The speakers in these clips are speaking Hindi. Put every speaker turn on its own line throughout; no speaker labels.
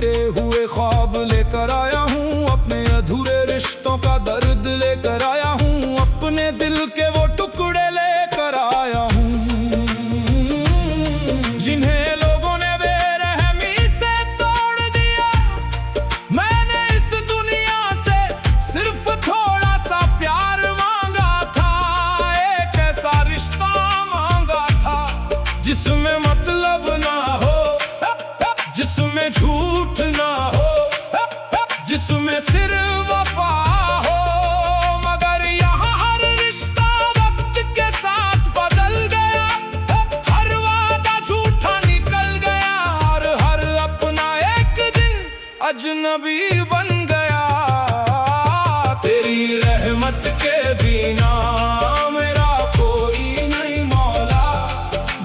टूटे हुए ख्वाब लेकर आया हूँ, अपने अधूरे रिश्तों का दर्द लेकर आया हूँ, अपने दिल के वो टुकड़े लेकर आया हूँ जिन्हें लोगों ने बेरहमी से तोड़ दिया। मैंने इस दुनिया से सिर्फ थोड़ा सा प्यार मांगा था, एक ऐसा रिश्ता मांगा था जिसमें मतलब ना हो, जिसमें झूठ ना हो, जिसमें सिर्फ वफा हो। मगर यहाँ हर रिश्ता वक्त के साथ बदल गया, हर वादा झूठा निकल गया और हर अपना एक दिन अजनबी बन गया। तेरी रहमत के बिना मेरा कोई नहीं मौला,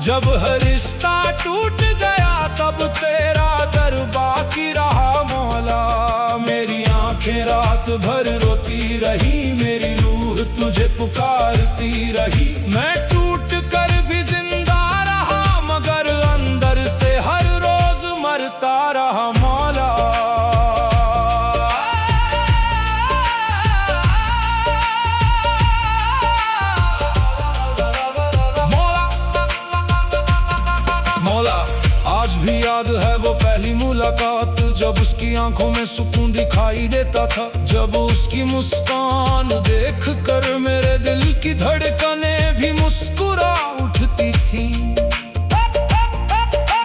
जब हर रिश्ता टूट गया तब तेरा दर बाकी रहा मौला। मेरी आंखें रात भर रोती रही, मेरी रूह तुझे पुकारती रही। मैं टूट कर भी जिंदा रहा मगर अंदर से हर रोज मरता रहा मौला। मौला आज भी याद है वो पहली मुलाकात, जब उसकी आंखों में सुकून दिखाई देता था, जब उसकी मुस्कान देख कर मेरे दिल की धड़कनें भी मुस्कुरा उठती थी।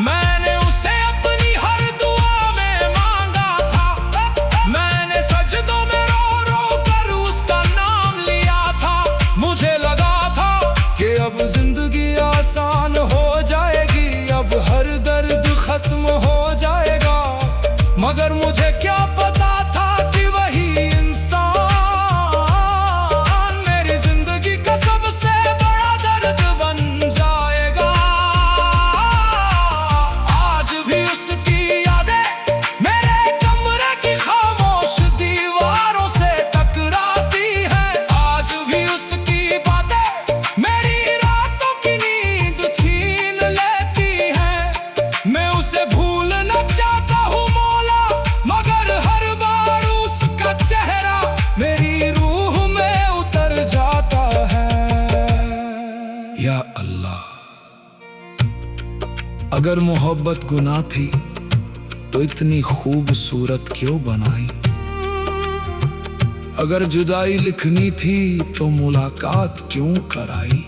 मैंने उसे अपनी हर दुआ में मांगा था, मैंने सजदों में रो रो कर उसका नाम लिया था। मुझे लगा था कि अब जिंदगी आसान हो जाएगी, अब हर दर्द खत्म हो जाएगा, मगर मुझे क्या पता था कि वही इंसान मेरी जिंदगी का सबसे बड़ा दर्द बन जाएगा। आज भी उसकी यादें मेरे कमरे की खामोश दीवारों से टकराती हैं, आज भी उसकी बातें मेरी रातों की नींद छीन लेती हैं। मैं उसे भूलना चाहता हूँ मौला, मगर हर बार उसका चेहरा मेरी रूह में उतर जाता है। या अल्लाह, अगर मोहब्बत गुनाह थी तो इतनी खूबसूरत क्यों बनाई? अगर जुदाई लिखनी थी तो मुलाकात क्यों कराई?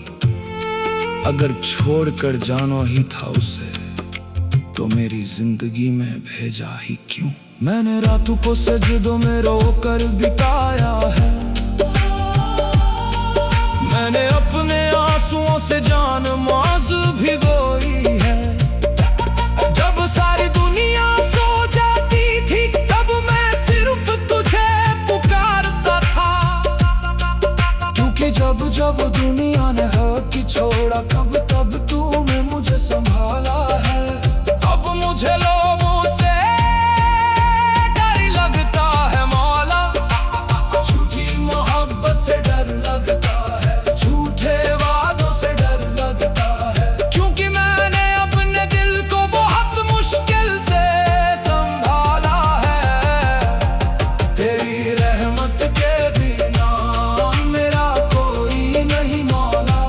अगर छोड़कर जाना ही था उसे तो मेरी जिंदगी में भेजा ही क्यों? मैंने रातों को सजदों में रोकर बिताया है, मैंने अपने आंसुओं से जान माज भिगोई है। जब सारी दुनिया सो जाती थी तब मैं सिर्फ तुझे पुकारता था, क्योंकि जब जब दुनिया ने हक छोड़ा कब तब तूने मुझे संभाला है। अब मुझे लोगों से डर लगता है मौला, झूठी मोहब्बत से डर लगता है, झूठे वादों से डर लगता है, क्योंकि मैंने अपने दिल को बहुत मुश्किल से संभाला है। तेरी रहमत के बिना मेरा कोई नहीं मौला,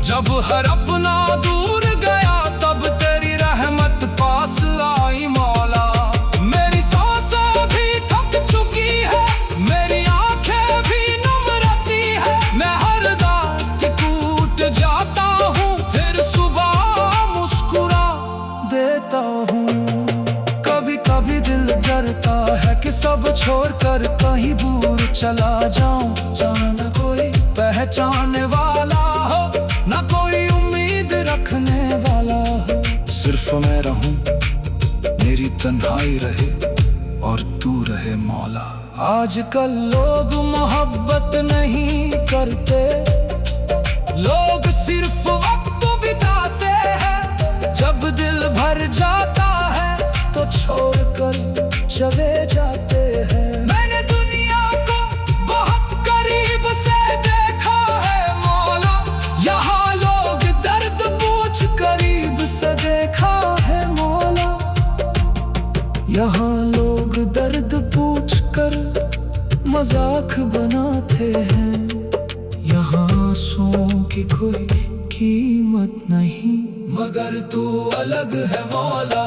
जब हर अपना दूर गया तब तेरी रहमत पास आई मौला। मेरी सांसें भी थक चुकी है, मेरी आंखें भी नम रहती है, मैं हर रात टूट जाता हूँ फिर सुबह मुस्कुरा देता हूँ। कभी कभी दिल डरता है कि सब छोड़कर कहीं दूर चला जाऊं, जहाँ न कोई पहचानने वाला हो, न कोई उम्मीद रखने वाला हो, सिर्फ मैं रहूं, मेरी तन्हाई रहे और तू रहे मौला। आजकल लोग मोहब्बत नहीं करते, लोग सिर्फ वक्त बिताते हैं, जब दिल भर जाता है तो छोड़कर चले जाते हैं। मैंने दुनिया को बहुत करीब से देखा है मौला, यहाँ लोग दर्द पूछ करीब से देखा है मौला, यहाँ लोग दर्द पूछकर मजाक बनाते हैं, यहाँ आंसुओं की कोई कीमत नहीं, मगर तू अलग है मौला,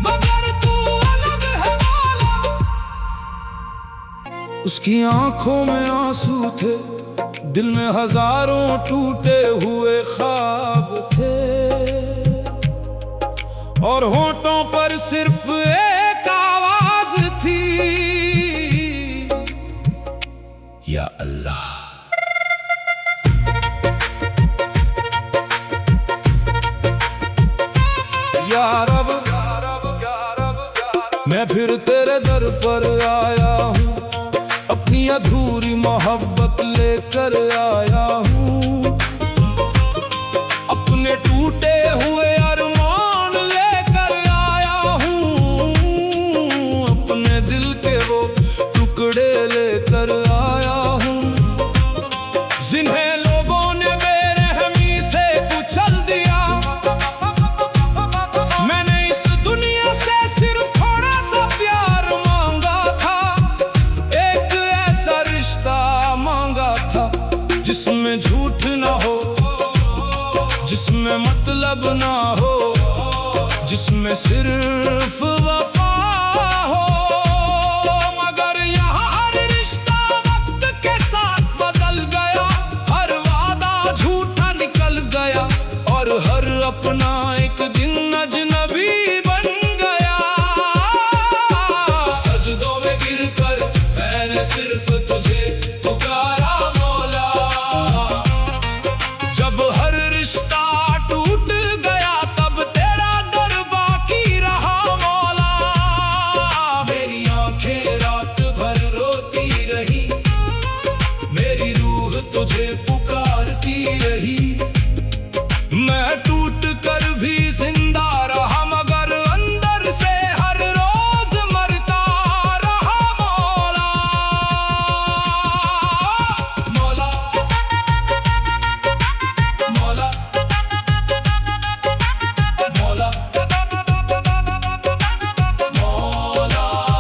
मगर तू अलग है मौला। उसकी आंखों में आंसू थे, दिल में हजारों टूटे हुए ख्वाब थे, और होठों पर सिर्फ एक आवाज थी, या अल्लाह। या रब, मैं फिर तेरे दर पर आया हूँ, अपनी अधूरी मोहब्बत लेकर आया हूँ, अपने टूटे हुए अरमान लेकर आया हूँ, अपने दिल के वो टुकड़े लेकर आया हूँ, जिन्हें लोगों ने बेरहमी से कुचल दिया। मैंने इस दुनिया से सिर्फ थोड़ा सा प्यार मांगा था, एक ऐसा रिश्ता मांगा था जिसमें झूठ ना हो, जिसमें मतलब ना हो, जिसमें सिर्फ वफा हो, मगर यहाँ हर रिश्ता वक्त के साथ बदल गया, हर वादा झूठा निकल गया, और हर अपना एक दिन अजनबी बन गया। सजदों में गिरकर मैंने सिर्फ तुझे पुकारा मौला, जब हर रिश्ता टूट गया तब तेरा दर बाकी रहा मौला। मेरी आंखें रात भर रोती रही, मेरी रूह तुझे पुकारती रही, मैं टूट कर भी जिंदा रहा, मगर अंदर से हर रोज मरता रहा मौला। मौला, मौला, मौला, मौला।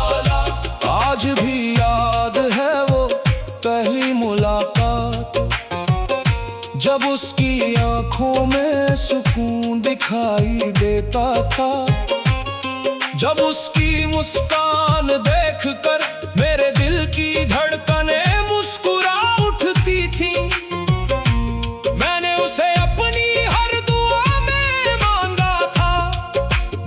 आज भी याद है वो पहली मुलाकात, जब उसकी आंखों में सुकून दिखाई देता था, जब उसकी मुस्कान देखकर मेरे दिल की धड़कनें मुस्कुरा उठती थी। मैंने उसे अपनी हर दुआ में मांगा था,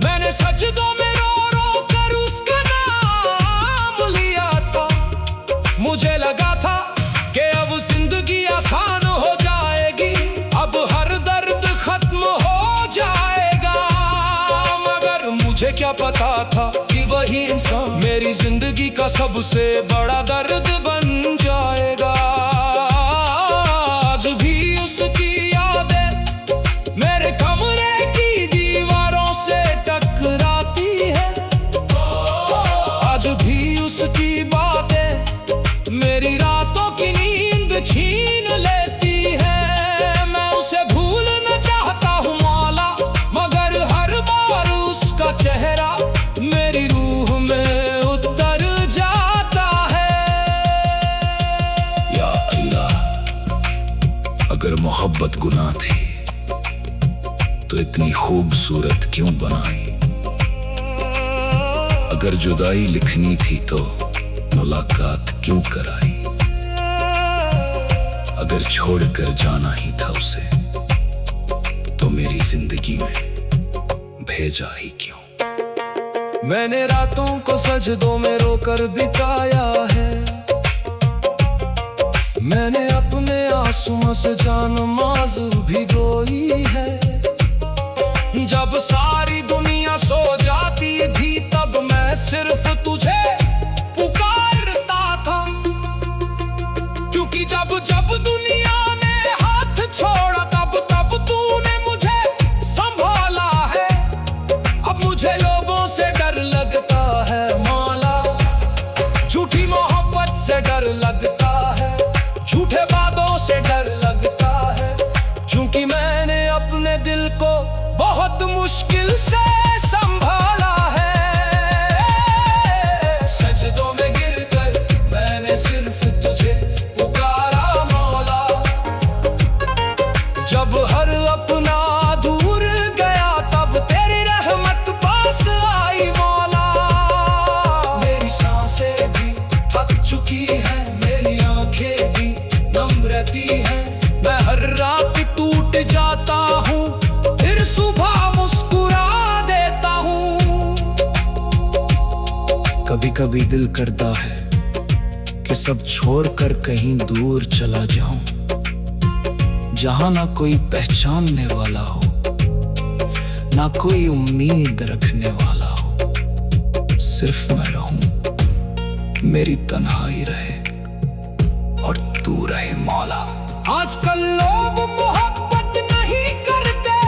मैंने सजदों में रो रो कर उसका नाम लिया था। मुझे लगा था कि अब जिंदगी आसान हो जाएगी, अब हर दर्द खत्म हो जाएगा, मगर मुझे क्या पता था कि वही इंसान मेरी जिंदगी का सबसे बड़ा दर्द बन जाएगा। आज भी उसकी यादें मेरे कमरे की दीवारों से टकराती है, आज भी उसकी बातें मेरी रातों की नींद छीन लेती है। मैं उसे भूलना चाहता हूँ मौला, मगर हर बार उसका चेहरा मेरी रूह में उतर जाता है। या अल्लाह, अगर मोहब्बत गुनाह थी तो इतनी खूबसूरत क्यों बनाई, अगर जुदाई लिखनी थी तो मुलाकात क्यों कराई, अगर छोड़कर जाना ही था उसे तो मेरी जिंदगी में भेजा ही क्यों। मैंने रातों को सजदों में रोकर बिताया है, मैंने अपने आंसुओं से जान माज़ भिगोई है। जब सारी दुनिया सो जाती थी तब मैं सिर्फ तुझे पुकारता था, क्योंकि जब जब दुनिया ने हाथ छोड़ा तब तब तूने मुझे संभाला है। अब मुझे लोगों से डर लगता है मौला, झूठी मोहब्बत से डर लगता है, झूठे वादों से डर लगता है, क्योंकि मैंने अपने दिल को बहुत मुश्किल कभी कभी दिल करता है कि सब छोड़कर कहीं दूर चला जाऊं, जहां ना कोई पहचानने वाला हो, ना कोई उम्मीद रखने वाला हो, सिर्फ मैं रहूं, मेरी तन्हाई रहे और तू रहे मौला। आजकल लोग मोहब्बत नहीं करते,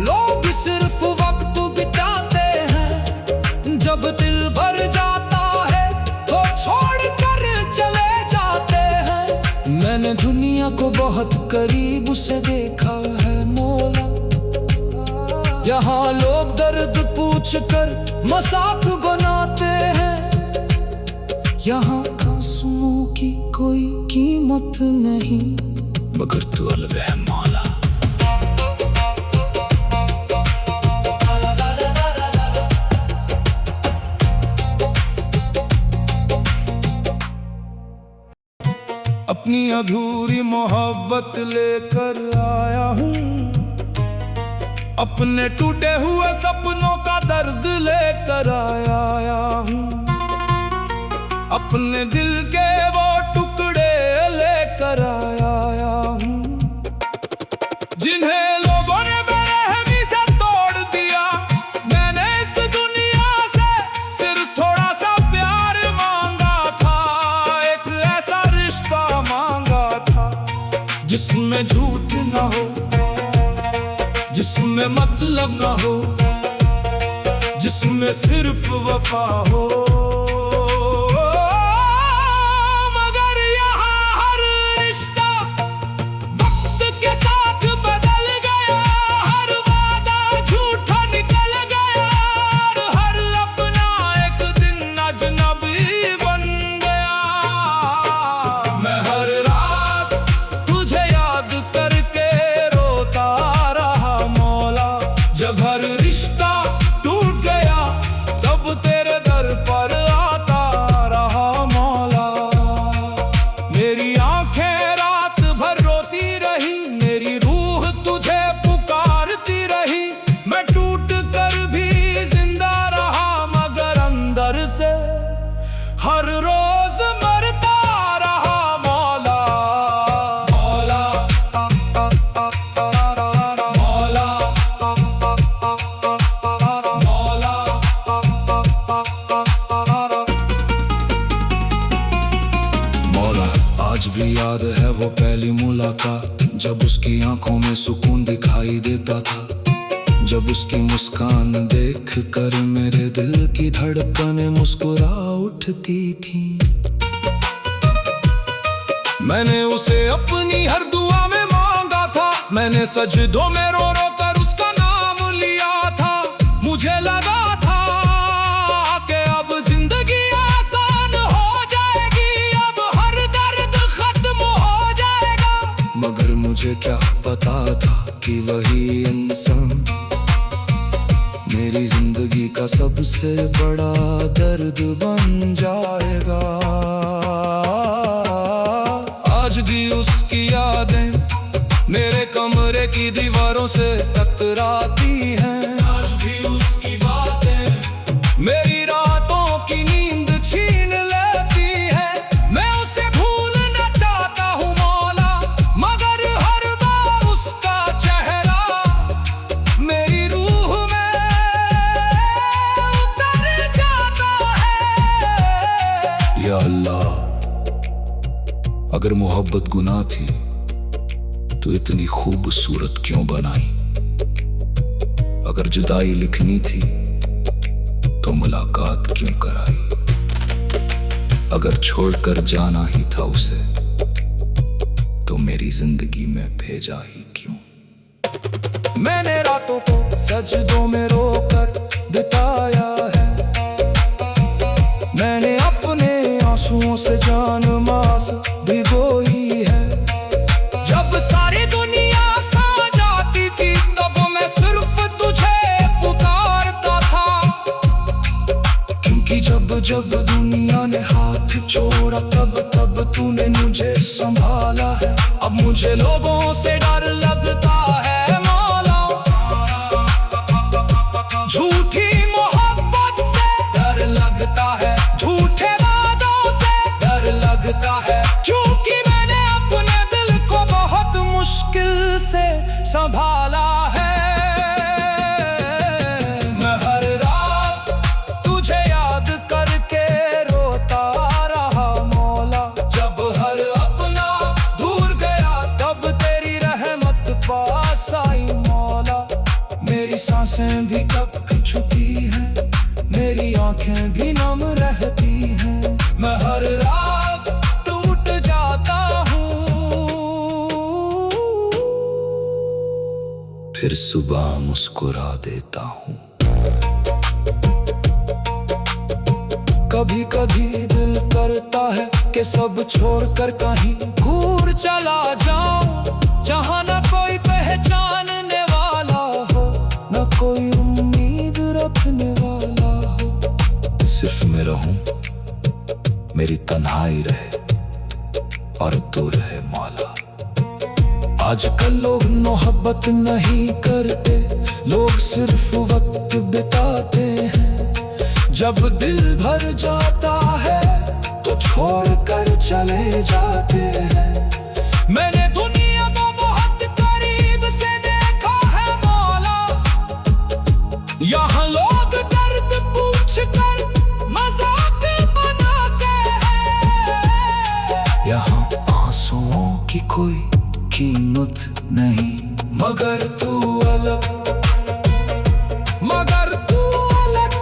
लोग सिर्फ वक्त बिताते हैं। जब दिल भर जाता है तो छोड़ कर चले जाते हैं। मैंने दुनिया को बहुत करीब से देखा है मौला, यहाँ लोग दर्द पूछ कर मजाक बनाते हैं। यहाँ आंसुओं की कोई कीमत नहीं मगर तू अलग है मौला। अपनी अधूरी मोहब्बत लेकर आया हूँ, अपने टूटे हुए सपनों का दर्द लेकर आया हूँ, अपने दिल के वो टुकड़े लेकर आया हूँ, जिन्हें लोगों ने बेरहमी से तोड़ दिया। मैंने इस दुनिया से सिर्फ थोड़ा सा प्यार मांगा था, एक ऐसा रिश्ता मांगा था जिसमें झूठ ना हो, जिसमें मतलब ना हो, जिसमें सिर्फ वफा हो। मगर यहाँ हर रिश्ता वक्त के साथ बदल गया, हर वादा झूठा निकल गया, और हर अपना एक दिन अजनबी बन गया। मैं हर रात तुझे याद करके रोता रहा मौला, जब हर रिश्ता टूट गया तब तेरे दर पर आता रहा मौला। मेरी आंखें रात भर रोती रही, मेरी रूह तुझे पुकारती रही। मैं टूट कर भी जिंदा रहा मगर अंदर से हर रोज मरता रहा मौला। मौला मौला, आज भी याद है वो पहली मुलाकात, जब उसकी आंखों में सुकून दिखाई देता था, जब उसकी मुस्कान देख कर मेरे दिल की धड़कनें मुस्कुरा उठती थी। मैंने उसे अपनी हर दुआ में मांगा था, मैंने सजदों में रो रो कर उसका नाम लिया था। मुझे लगा था कि अब जिंदगी आसान हो जाएगी, अब हर दर्द खत्म हो जाएगा। मगर मुझे क्या पता था कि वही इंसान मेरी जिंदगी का सबसे बड़ा दर्द बन जाएगा। आज भी उसकी यादें मेरे कमरे की दीवारों से टकराती हैं, आज भी उसकी बातें मेरी रातों की नींद छीन लेती है। मैं उसे भूलना चाहता हूँ मौला, मगर हर बार उसका चेहरा मेरी रूह में उतर जाता है। या अल्लाह, अगर मोहब्बत गुनाह थी तो इतनी खूबसूरत क्यों बनाई? अगर जुदाई लिखनी थी तो मुलाकात क्यों कराई? अगर छोड़कर जाना ही था उसे तो मेरी जिंदगी में भेजा ही क्यों? मैंने रातों को सजदों में रोकर बिताया है, मैंने अपने आंसुओं से जान मास भिगोई है। जब सारी दुनिया सो जाती थी तब मैं सिर्फ तुझे पुकारता था, क्योंकि जब जब दुनिया ने हाथ छोड़ा तब तब तूने मुझे संभाला है। अब मुझे लोगों से डर लगता है मौला, झूठी मोहब्बत से डर लगता है। आंखें भी नम रहती हैं। मैं हर रात टूट जाता हूँ, फिर सुबह मुस्कुरा देता हूँ। कभी कभी दिल करता है कि सब छोड़कर कहीं दूर चला जाऊं, जहां न कोई पहचानने वाला हो, न कोई उम्मीद रखने वाला हो। सिर्फ मैं रहूं, मेरी तन्हाई रहे और तू रहे मौला। आजकल लोग मोहब्बत नहीं करते, लोग सिर्फ वक्त बिताते हैं। जब दिल भर जाता है तो छोड़कर चले जाते हैं। मैंने दुनिया को बहुत करीब से देखा है मौला, यहाँ लोग दर्द पूछ कर मजाक बनाते हैं। यहाँ आंसुओं की कोई कीमत नहीं, मगर तू अलग, मगर तू अलग।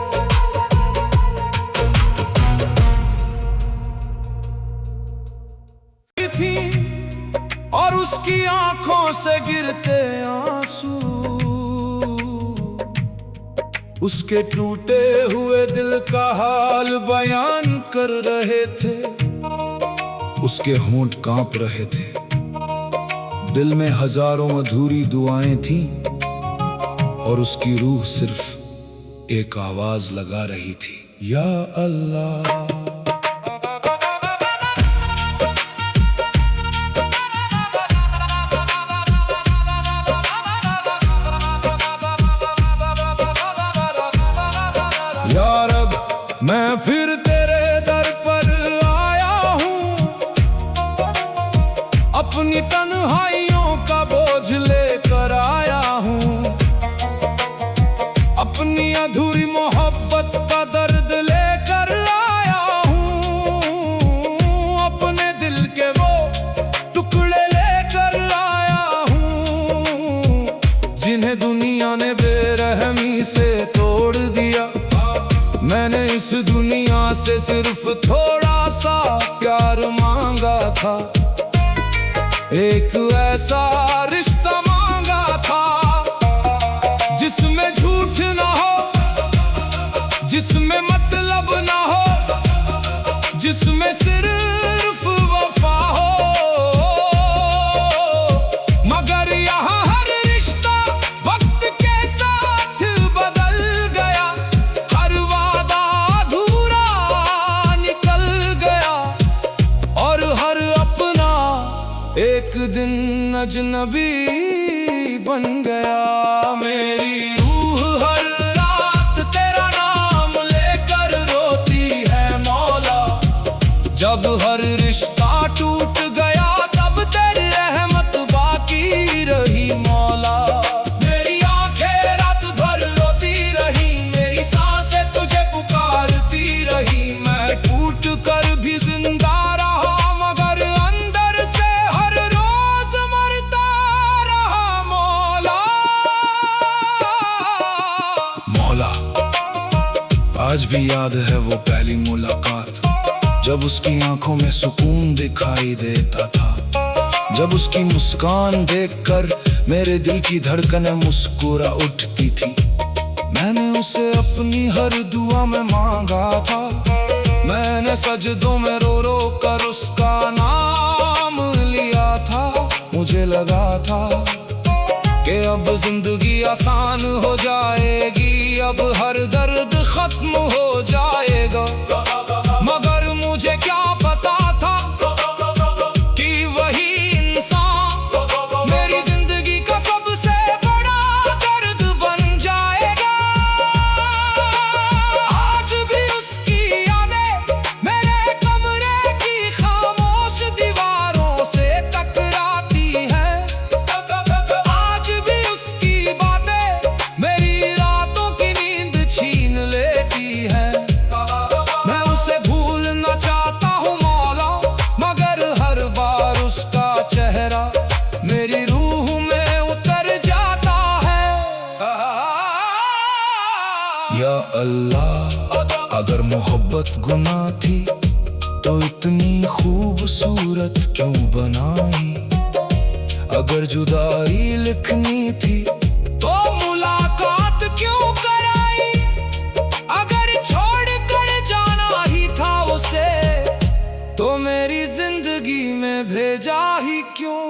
थी और उसकी आंखों से गिरते आंसू, उसके टूटे हुए दिल का हाल बयान कर रहे थे। उसके होंठ कांप रहे थे, दिल में हजारों अधूरी दुआएं थीं और उसकी रूह सिर्फ एक आवाज लगा रही थी, या अल्लाह। या रब, मैं फिर तेरे दर पर आया हूँ, अपनी तन्हाइयों का बोझ लेकर आया हूँ, अपनी अधूरी मोहब्बत का दर्द लेकर आया हूँ, अपने दिल के वो टुकड़े लेकर आया हूँ, जिन्हें दुनिया ने बेरहमी से तोड़ दिया। मैंने इस दुनिया से सिर्फ थोड़ा सा प्यार मांगा था, एक ऐसा रिश्ता मांगा था जिसमें झूठ ना हो, जिसमें मतलब ना हो, जिसमें सिर्फ वफा हो। मगर यहाँ हर रिश्ता वक्त के साथ बदल गया, हर वादा अधूरा निकल गया और हर अपना एक दिन अजनबी बन गया। मेरी रूह हर रात तेरा नाम लेकर रोती है मौला, जब हर रिश्ता टूट गया तब तेरी रहमत बाकी रही मौला। मेरी आंखें रात भर रोती रही, मेरी सांसें तुझे पुकारती रही, मैं टूट कर भी जिंदा रहा, मगर अंदर से हर रोज मरता रहा मौला। मौला, आज भी याद है वो पहली मुलाकात, जब उसकी आंखों में सुकून दिखाई देता था, जब उसकी मुस्कान देखकर मेरे दिल की धड़कनें मुस्कुरा उठती थी। मैंने उसे अपनी हर दुआ में मांगा था, मैंने सजदों में रो रो कर उसका नाम लिया था। मुझे लगा था कि अब जिंदगी आसान हो जाएगी, अब हर दर्द खत्म हो जाएगा, मगर मुझे क्या पता था कि वही इंसान मेरी जिंदगी का सबसे बड़ा दर्द बन जाएगा। आज भी उसकी यादें मेरे कमरे की खामोश दीवारों से टकराती हैं, आज भी उसकी बातें मेरी रातों की नींद छीन लेती हैं। मैं उसे भूलना चाहता हूँ मौला, मगर हर बार उसका चेहरा मेरी रूह में उतर जाता है। या अल्लाह, अगर मोहब्बत गुनाह थी तो इतनी खूबसूरत क्यों बनाई। अगर जुदाई लिखनी थी तो मुलाकात क्यों कराई। अगर छोड़ कर जाना ही था उसे तो मेरी जिंदगी में भेजा ही क्यों।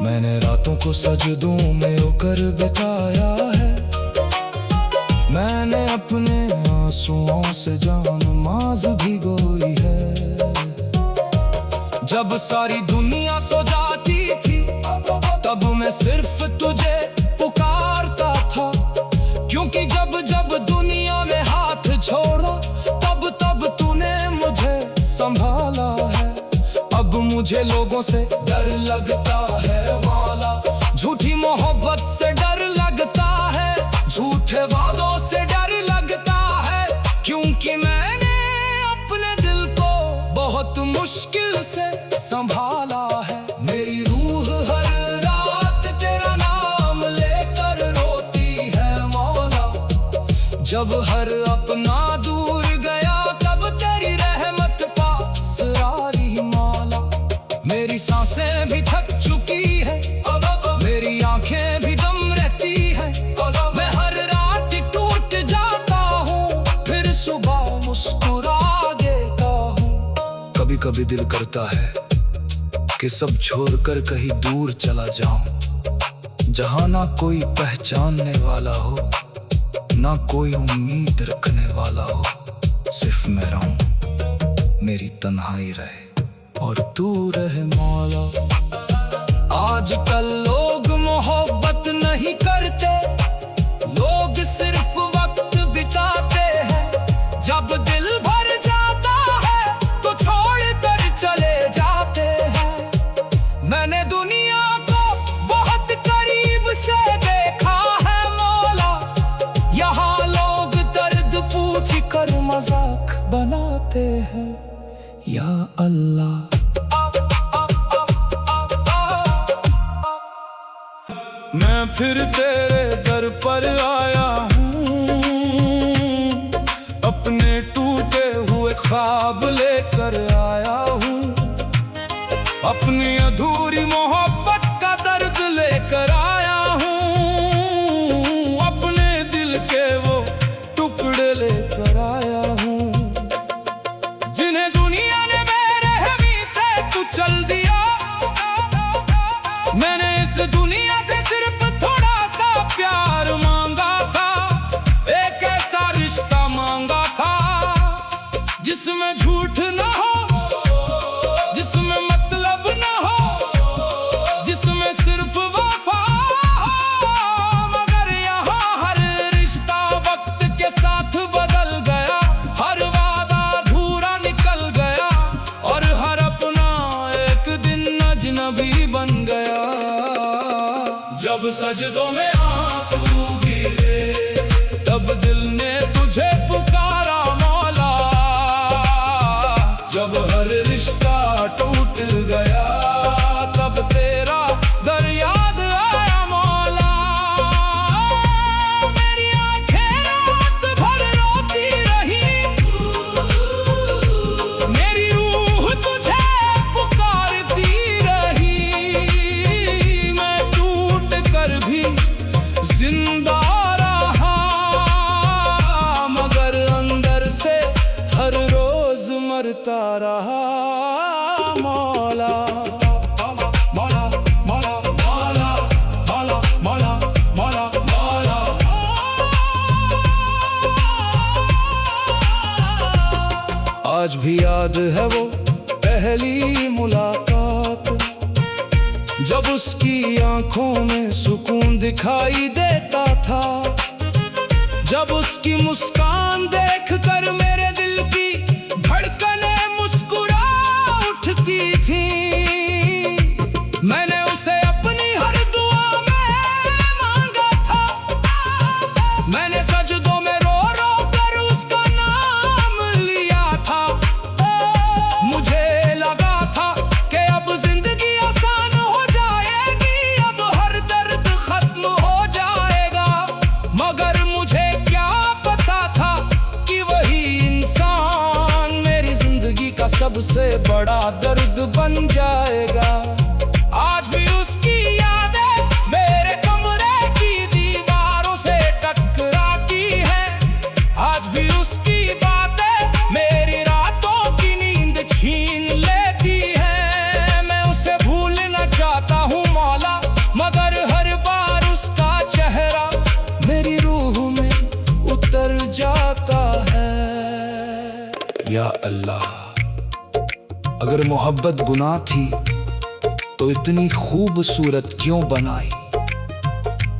मैंने रातों को सजदों में होकर बिताया है। मैंने अपने आंसुओं से जान माज भिगोई है। जब सारी दुनिया सो जाती थी तब मैं सिर्फ तुझे पुकारता था। क्योंकि जब जब दुनिया ने हाथ छोड़ा तब तब तूने मुझे संभाला है। अब मुझे लोगों से डर लगता है मौला। झूठी मोहब्बत से डर लगता है, झूठे वादों से डर लगता है। क्योंकि मैंने अपने दिल को बहुत मुश्किल से संभाला है। मेरी रूह हर रात तेरा नाम लेकर रोती है मौला। जब हर अपना दूर गया तब तेरी रहमत पास आई मौला। मेरी सांसें भी थक चुकी है, मेरी आंखें भी दम रहती है। मैं हर रात टूट जाता हूँ, फिर सुबह मुस्कुरा देता हूँ। कभी कभी दिल करता है कि सब छोड़कर कहीं दूर चला जाऊं, जहां ना कोई पहचानने वाला हो, ना कोई उम्मीद रखने वाला हो। सिर्फ मैं रहूं, मेरी तन्हाई रहे और तू रहे मौला। आजकल लोग मोहब्बत नहीं करते, लोग सिर्फ वक्त बिताते हैं। जब दिल भर जाता है तो छोड़ कर चले जाते हैं। मैंने दुनिया को बहुत करीब से देखा है मौला। यहाँ लोग दर्द पूछ कर मजाक बनाते हैं। या अल्लाह, मैं फिर तेरे दर पर आया हूँ। अपने टूटे हुए ख्वाब लेकर आया हूँ। अपनी अधूरी मोहब्बत का दर्द लेकर आया हूँ। अपने दिल के वो टुकड़े लेकर आया हूँ, जिन्हें दुनिया ने बेरहमी से कुचल दिया। मैंने इस दुनिया से सिर्फ थोड़ा सा प्यार मांगा था, एक ऐसा रिश्ता मांगा था जिसमें झूठ ना हो, जिसमें मतलब ना हो, जिसमें सिर्फ वफा हो। मगर यहाँ हर रिश्ता वक्त के साथ बदल गया, हर वादा अधूरा निकल गया और हर अपना एक दिन अजनबी बन गया। जब सजदों में आंसू गिरे तब दिल ने तुझे पुकारा मौला। जब हर रिश्ता टूट गया तब तेरा दर याद आया मौला। मेरी आंखें रात भर रोती रही, मेरी रूह तुझे पुकारती रही। मैं टूट कर भी जिंदा रहा, मगर अंदर से हर रोज मरता रहा मौला। मौला मौला मौला मौला मौला मौला मौला। आज भी याद है वो पहली मुलाकात, जब उसकी आंखों में सुकून दिखाई देता था। जब उसकी मुस्कान देखकर मेरे दिल की धड़कनें मुस्कुरा उठती थी। मैंने उसे अपनी हर दुआ में मांगा था। मैंने सजदों में रो रो कर उसका नाम लिया था। मुझे लगा था कि अब जिंदगी आसान हो जाएगी, अब हर दर्द खत्म हो जाएगा। मगर मुझे क्या पता था कि वही सबसे बड़ा दर्द बन जाएगा। आज भी उसकी यादें मेरे कमरे की दीवारों से टकराती हैं। आज भी उसकी बातें मेरी रातों की नींद छीन लेती हैं। मैं उसे भूलना चाहता हूँ मौला, मगर हर बार उसका चेहरा मेरी रूह में उतर जाता है। या अल्लाह, अगर मोहब्बत गुनाह थी तो इतनी खूबसूरत क्यों बनाई?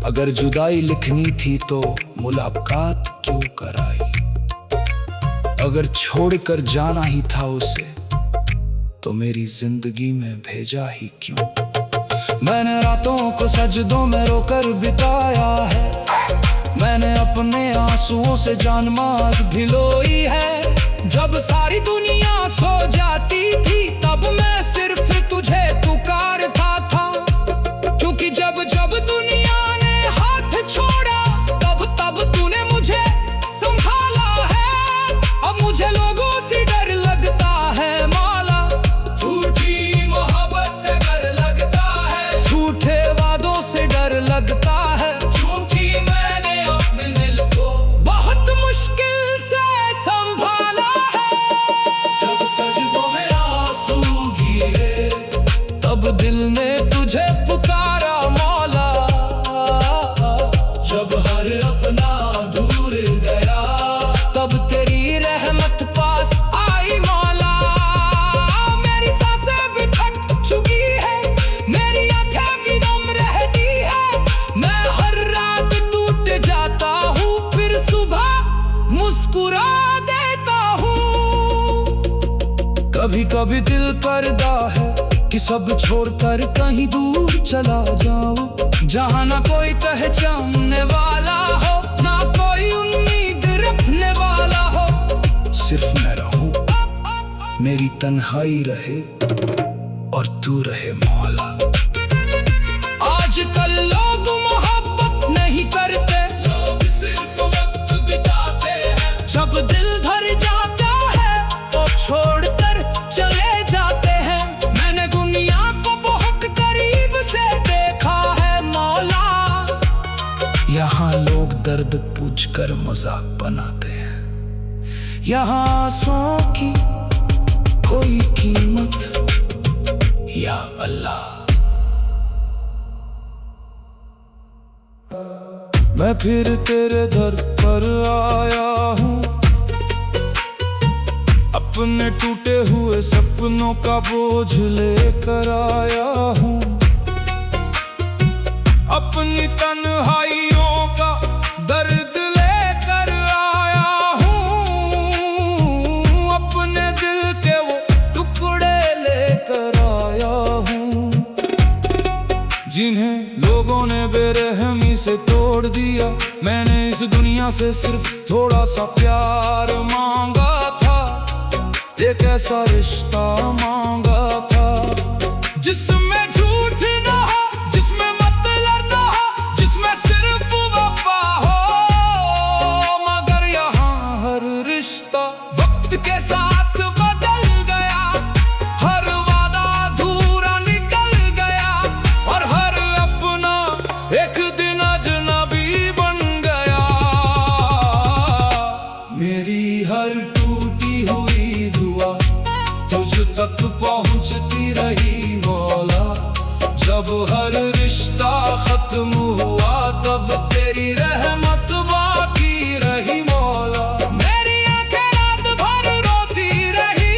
अगर जुदाई लिखनी थी तो मुलाकात क्यों कराई? अगर छोड़कर जाना ही था उसे तो मेरी जिंदगी में भेजा ही क्यों? मैंने रातों को सजदों में रोकर बिताया है। मैंने अपने आंसुओं से जान मार भिगोई है। जब सारी दुनिया सो जाती थी तब मैं सिर्फ तुझे पुकारता था, क्योंकि जब जब दुनिया ने हाथ छोड़ा तब तब तूने मुझे संभाला है। अब मुझे लोगों से डर लगता है मौला, झूठी मोहब्बत से डर लगता है, झूठे वादों से डर लगता है, क्योंकि मैंने अपने दिल को बहुत मुश्किल से संभाला। तब दिल ने तुझे पुकारा मौला, जब हर अपना दूर गया तब तेरी रहमत पास आई मौला। मेरी सांसें भी थक चुकी है, मेरी आंखें भी नम रहती है। मैं हर रात टूट जाता हूँ, फिर सुबह मुस्कुरा देता हूँ। कभी कभी दिल करता है कि सब छोड़कर कहीं दूर चला जाऊं, जहां ना कोई पहचानने वाला हो, ना कोई उम्मीद रखने वाला हो। सिर्फ मैं रहूं, मेरी तन्हाई रहे और तू रहे मौला। आजकल लोग मोहब्बत नहीं करते, लोग सिर्फ वक्त बिताते हैं। जब दिल धर जाता है तो छोड़कर चले जाते हैं। मैंने दुनिया को बहुत करीब से देखा है मौला, यहाँ लोग दर्द पूछकर मजाक बनाते हैं। यहाँ आंसुओं की कोई कीमत या अल्लाह। मैं फिर तेरे दर पर आया हूँ, अपने टूटे हुए सपनों का बोझ लेकर आया हूँ। अपनी तन्हाइयों का दर्द लेकर आया हूँ। अपने दिल के वो टुकड़े लेकर आया हूँ, जिन्हें लोगों ने बेरहमी से तोड़ दिया। मैंने इस दुनिया से सिर्फ थोड़ा सा प्यार मांगा था, एक ऐसा रिश्ता मांगा था जिसमें झूठ ना हो, जिसमें मतलब ना हो, जिसमें सिर्फ वफा हो। मगर यहाँ हर रिश्ता वक्त के साथ बदल गया, हर वादा अधूरा निकल गया, और हर अपना एक दिन अजनबी बन गया। मेरी हर टूटी हुई दुआ तुझ तक पहुंचती रही मौला। जब हर रिश्ता खत्म हुआ तब तेरी रहमत बाकी रही मौला। मेरी आंखें रात भर रोती रही,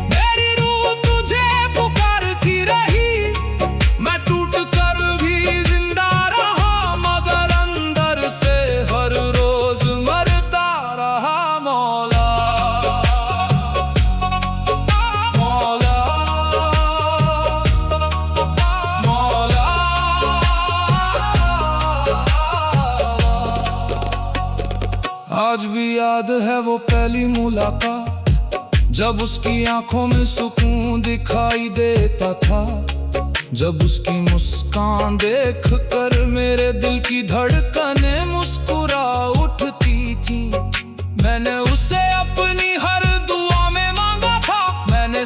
मेरी रूह तुझे पुकारती रही। मैं टूट कर भी जिंदा रहा, मगर अंदर से हर रोज मरता रहा मौला। आज भी याद है वो पहली मुलाकात, जब उसकी आंखों में सुकून दिखाई देता था। जब उसकी मुस्कान देख कर मेरे दिल की धड़कनें मुस्कुरा उठती थी। मैंने उसे अपनी हर दुआ में मांगा था, मैंने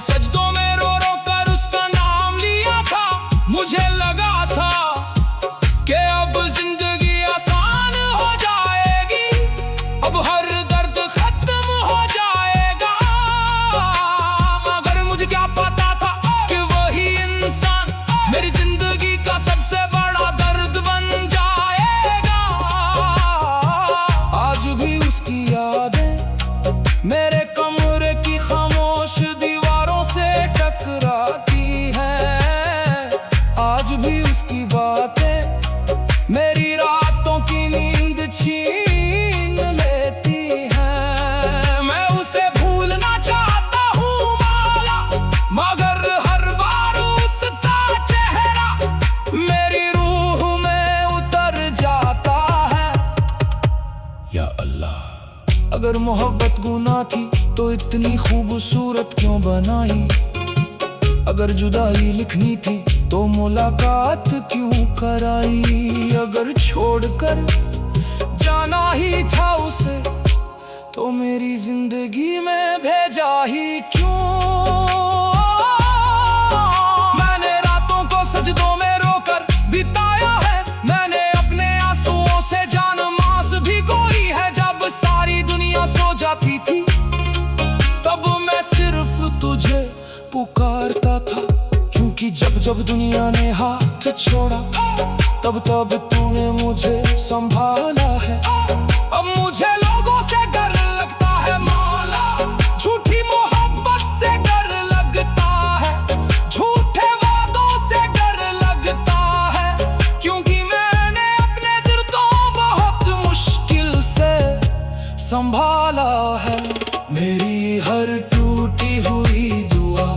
यादें मेरे कमरे की खामोश दीवारों से टकराती है। आज भी उसकी बातें मेरी रातों की नींद छीन लेती हैं। मैं उसे भूलना चाहता हूँ माला, मगर हर बार उसका चेहरा मेरी रूह में उतर जाता है। या अल्लाह, अगर मोहब्बत गुनाह थी तो इतनी खूबसूरत क्यों बनाई? अगर जुदाई लिखनी थी तो मुलाकात क्यों कराई? अगर छोड़कर जाना ही था उसे तो मेरी जिंदगी में भेजा ही क्यों? मैंने रातों को सजदों में रोकर बिताया है। मैंने अपने आंसुओं से जान मांस भिगोई है। जब सारी दुनिया सो जाती थी तब मैं सिर्फ तुझे पुकारता था, क्योंकि जब जब दुनिया ने हाथ छोड़ा तब तब तूने मुझे संभाला है। अब मुझे लोगों से डर लगता है मौला, झूठी मोहब्बत से डर लगता है, झूठे वादों से डर लगता है, क्योंकि मैंने अपने दिल को बहुत मुश्किल से संभाला है। मेरी हर टूटी हुई दुआ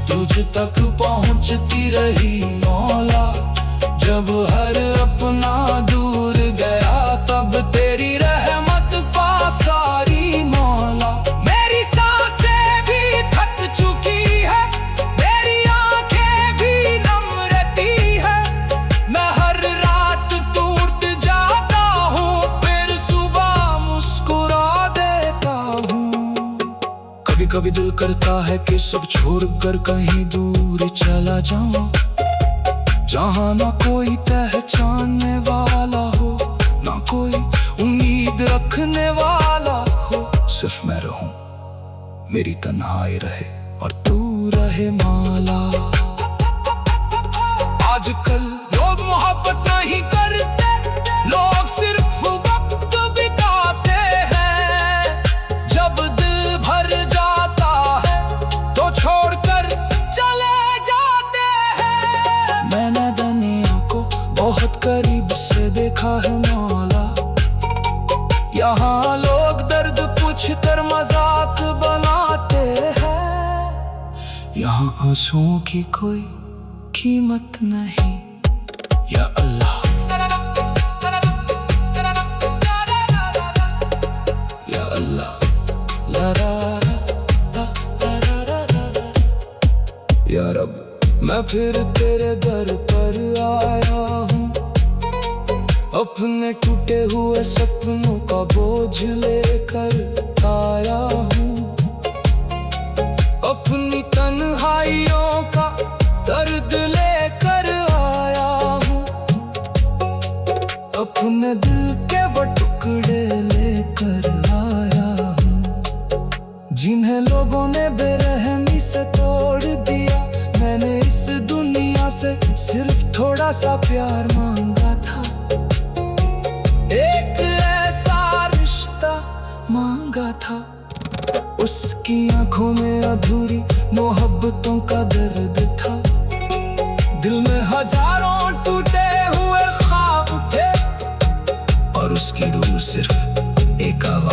तुझ तक पहुंचती रही मौला। जब हर अपना दूर गया तब तेरी रहमत पास आई मौला। मेरी सांसें भी थक चुकी है, मेरी आंखें भी नम रहती है। मैं हर रात टूट जाता हूँ, फिर सुबह मुस्कुरा देता हूँ। कभी कभी दिल करता है कि सब छोड़कर कहीं दूर चला जाऊं, जहाँ ना कोई पहचानने वाला हो, ना कोई उम्मीद रखने वाला हो। सिर्फ मैं रहूं, मेरी तन्हाई रहे और तू रहे मौला। आजकल लोग मोहब्बत नहीं करते, लोग सिर्फ वक्त बिताते हैं। जब दिल भर जाता है तो छोड़कर चले जाते हैं। मैंने दुनिया को बहुत करीब से देखा है मौला। यहाँ लोग दर्द पूछकर मजाक बनाते हैं, यहाँ आंसुओं की कोई कीमत नहीं। या अल्लाह, या अल्लाह, ला ला ला ला ला ला ला। या रब, मैं फिर तेरे दर पर आया हूँ, अपने टूटे हुए सपनों का बोझ लेकर आया हूँ। अपनी तन्हाइयों का दर्द लेकर आया हूँ, अपने दिल के वो टुकड़े लेकर आया हूँ, जिन्हें लोगों ने बेरहमी से तोड़ दिया। मैंने इस दुनिया से सिर्फ थोड़ा सा प्यार मांगा था, एक ऐसा रिश्ता मांगा था। उसकी आंखों में अधूरी मोहब्बतों का दर्द था, दिल में हजारों टूटे हुए ख्वाब थे, और उसकी रूह सिर्फ एक आवाज